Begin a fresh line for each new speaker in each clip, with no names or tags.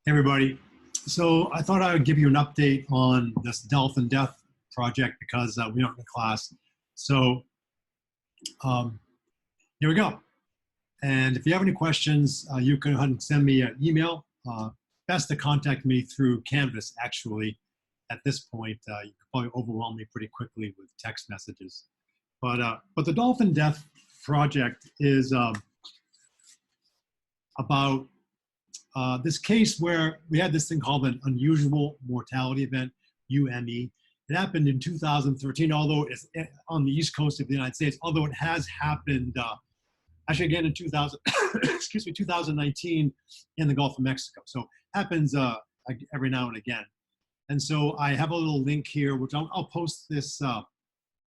Hey everybody. So I thought I would give you an update on this dolphin death project because we aren't in class. So um, here we go. And if you have any questions, you can go ahead and send me an email. Best to contact me through Canvas, actually. At this point, you can probably overwhelm me pretty quickly with text messages. But the dolphin death project is about this case where we had this thing called an unusual mortality event, UME. It happened in 2013, although it's on the East Coast of the United States, although it has happened actually again in 2019 in the Gulf of Mexico. So it happens every now and again. And so I have a little link here, which I'll post this,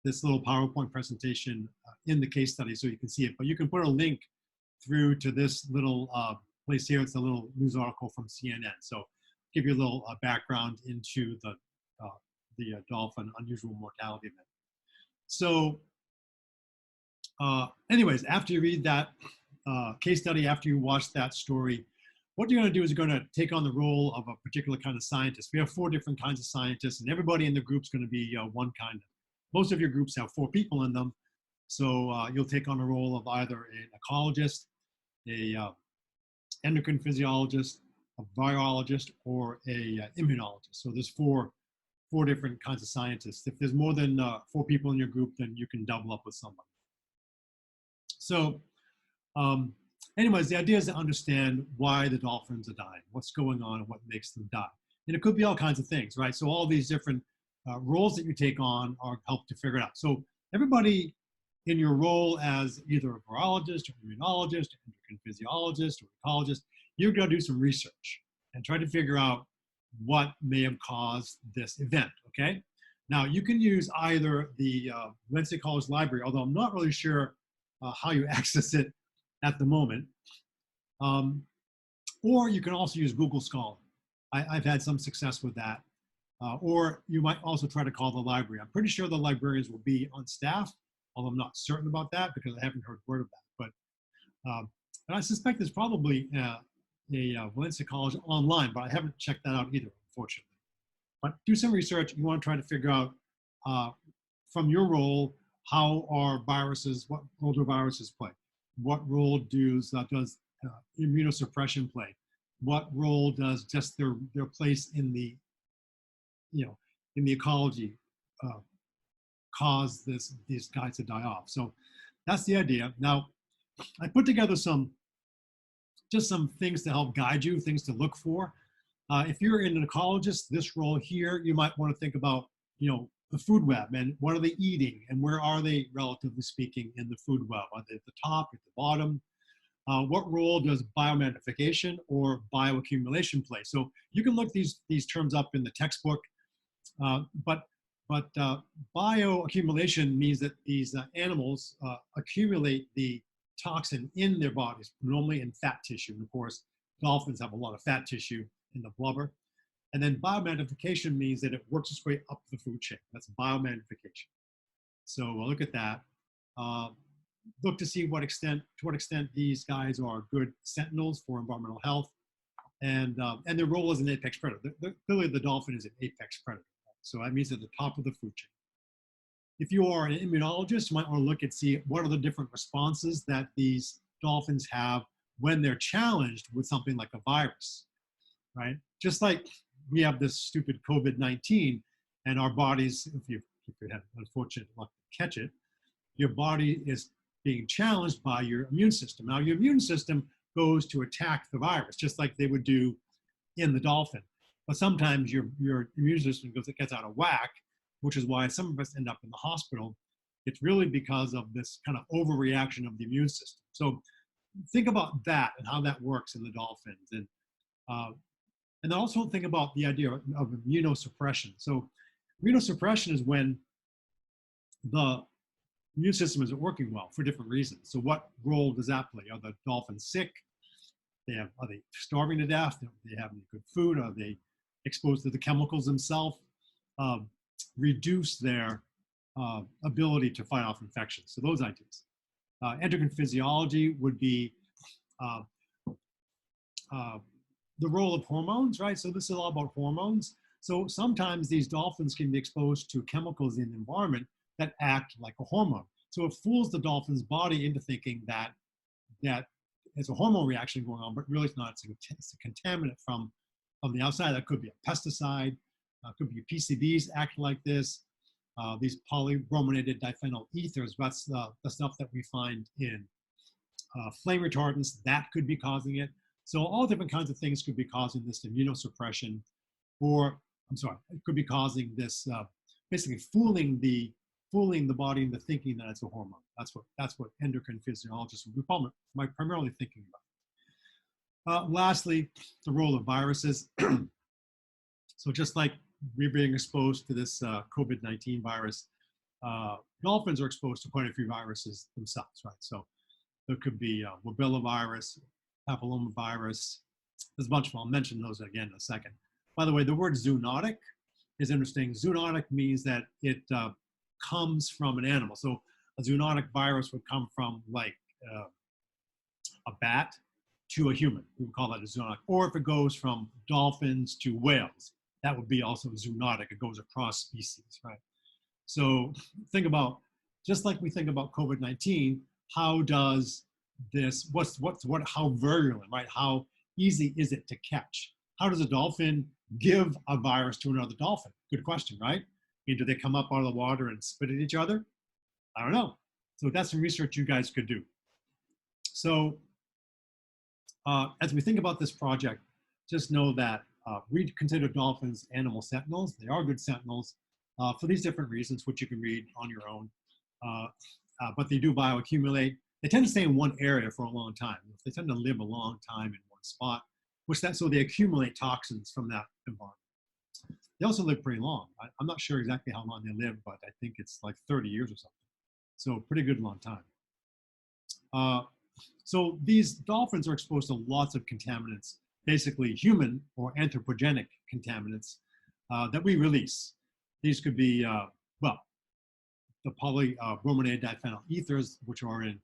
this little PowerPoint presentation in the case study so you can see it. But you can put a link through to this little place here. It's a little news article from CNN. So give you a little background into the dolphin unusual mortality event. So anyways, after you read that case study, after you watch that story, what you're going to do is you're going to take on the role of a particular kind of scientist. We have 4 different kinds of scientists, and everybody in the group is going to be one kind. Most of your groups have 4 people in them. So you'll take on the role of either an ecologist, a endocrine physiologist, a virologist, or a immunologist. So there's four different kinds of scientists. If there's more than 4 people in your group, then you can double up with somebody. So anyways, the idea is to understand why the dolphins are dying, what's going on, and what makes them die. And it could be all kinds of things, right? So all these different roles that you take on are help to figure it out. So everybody in your role as either a virologist or immunologist, or endocrine physiologist, or ecologist, you're going to do some research and try to figure out what may have caused this event, okay? Now, you can use either the Wednesday College Library, although I'm not really sure how you access it at the moment, or you can also use Google Scholar. I've had some success with that. Or you might also try to call the library. I'm pretty sure the librarians will be on staff, although I'm not certain about that because I haven't heard word of that. But I suspect there's probably a Valencia College online, but I haven't checked that out either, unfortunately. But do some research. You want to try to figure out from your role, how are viruses, what role do viruses play? What role does immunosuppression play? What role does just their place in the, in the ecology cause these guys to die off? So that's the idea. Now, I put together some things to help guide you, things to look for. If you're an ecologist, this role here, you might want to think about, the food web and what are they eating and where are they, relatively speaking, in the food web? Are they at the top, at the bottom? What role does biomagnification or bioaccumulation play? So you can look these terms up in the textbook, but bioaccumulation means that these animals accumulate the toxin in their bodies, normally in fat tissue. And of course, dolphins have a lot of fat tissue in the blubber. And then biomagnification means that it works its way up the food chain. That's biomagnification. So we'll look at that. Look to see to what extent these guys are good sentinels for environmental health, and their role as an apex predator. Clearly, the dolphin is an apex predator, so that means at the top of the food chain. If you are an immunologist, you might want to look and see what are the different responses that these dolphins have when they're challenged with something like a virus, right? Just like we have this stupid COVID-19, and our bodies, if you had unfortunate luck to catch it, your body is being challenged by your immune system. Now, your immune system goes to attack the virus, just like they would do in the dolphin. But sometimes your immune system gets out of whack, which is why some of us end up in the hospital. It's really because of this kind of overreaction of the immune system. So think about that and how that works in the dolphins. And also think about the idea of immunosuppression. So immunosuppression is when the immune system isn't working well for different reasons. So what role does that play? Are the dolphins sick? Are they starving to death? Do they have any good food? Are they exposed to the chemicals themselves? Reduce their ability to fight off infections. So those ideas. Endocrine physiology would be the role of hormones, right? So this is all about hormones. So sometimes these dolphins can be exposed to chemicals in the environment that act like a hormone. So it fools the dolphin's body into thinking that it's a hormone reaction going on, but really it's not. It's a contaminant from the outside. That could be a pesticide, could be PCBs act like this. These polybrominated diphenyl ethers, that's the stuff that we find in flame retardants, that could be causing it. So all different kinds of things could be causing this immunosuppression, or it could be causing this, basically fooling the body into thinking that it's a hormone. That's what endocrine physiologists will be primarily thinking about. Lastly, the role of viruses. So just like we're being exposed to this COVID-19 virus, dolphins are exposed to quite a few viruses themselves, right? So there could be Wabellavirus, papillomavirus. There's a bunch of them. I'll mention those again in a second. By the way, the word zoonotic is interesting. Zoonotic means that it comes from an animal. So a zoonotic virus would come from like a bat to a human. We would call that a zoonotic. Or if it goes from dolphins to whales, that would be also zoonotic. It goes across species, right? So think about, just like we think about COVID-19, how does this, how virulent, right? How easy is it to catch? How does a dolphin give a virus to another dolphin? Good question, right? Do they come up out of the water and spit at each other? I don't know. So that's some research you guys could do. So as we think about this project, just know that we consider dolphins animal sentinels. They are good sentinels for these different reasons, which you can read on your own. But they do bioaccumulate. They tend to stay in one area for a long time. They tend to live a long time in one spot, so they accumulate toxins from that environment. They also live pretty long. I'm not sure exactly how long they live, but I think it's like 30 years or something. So pretty good long time. So these dolphins are exposed to lots of contaminants, basically human or anthropogenic contaminants that we release. These could be, the polybrominated diphenyl ethers, which are in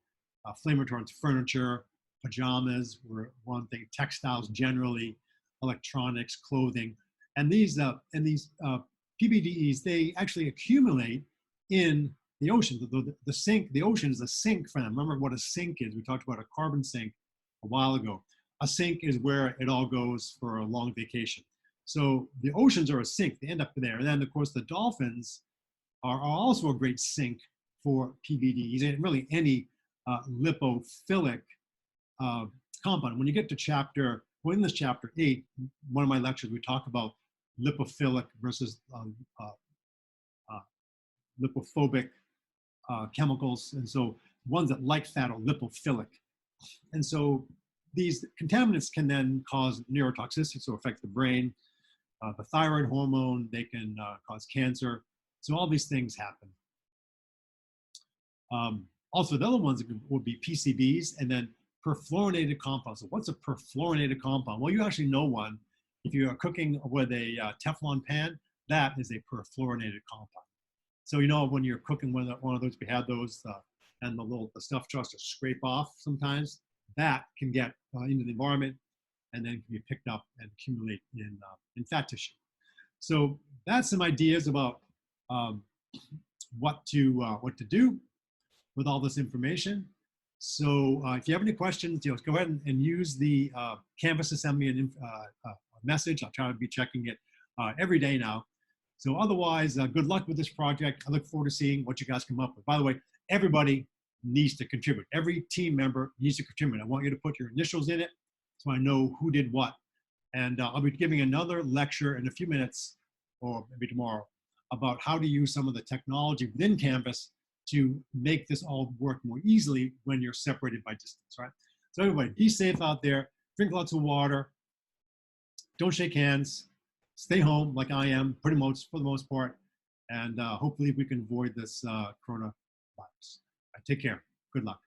flame retardants, furniture, pajamas, were one thing, textiles generally, electronics, clothing. And these PBDEs, they actually accumulate in the ocean. The sink, the ocean is a sink for them. Remember what a sink is? We talked about a carbon sink a while ago. A sink is where it all goes for a long vacation. So the oceans are a sink. They end up there. And then, of course, the dolphins are also a great sink for PBDEs and really any lipophilic compound. When you get to in this chapter 8, one of my lectures, we talk about lipophilic versus lipophobic chemicals. And so ones that like fat are lipophilic. And so these contaminants can then cause neurotoxicity, so affect the brain, the thyroid hormone, they can cause cancer. So all these things happen. Also, the other ones would be PCBs and then perfluorinated compounds. So what's a perfluorinated compound? Well, you actually know one. If you are cooking with a Teflon pan, that is a perfluorinated compound. So you know when you're cooking one of those, we had those, and the stuff tries to scrape off sometimes, that can get into the environment and then can be picked up and accumulate in fat tissue. So that's some ideas about what to do with all this information. So if you have any questions, go ahead and use the Canvas to send me a message. I'll try to be checking it every day now. So otherwise, good luck with this project. I look forward to seeing what you guys come up with. By the way, everybody needs to contribute. Every team member needs to contribute. I want you to put your initials in it so I know who did what. And I'll be giving another lecture in a few minutes, or maybe tomorrow, about how to use some of the technology within Canvas to make this all work more easily when you're separated by distance, right? So everybody, be safe out there, drink lots of water, don't shake hands, stay home like I am, pretty much for the most part, and hopefully we can avoid this coronavirus. Take care. Good luck.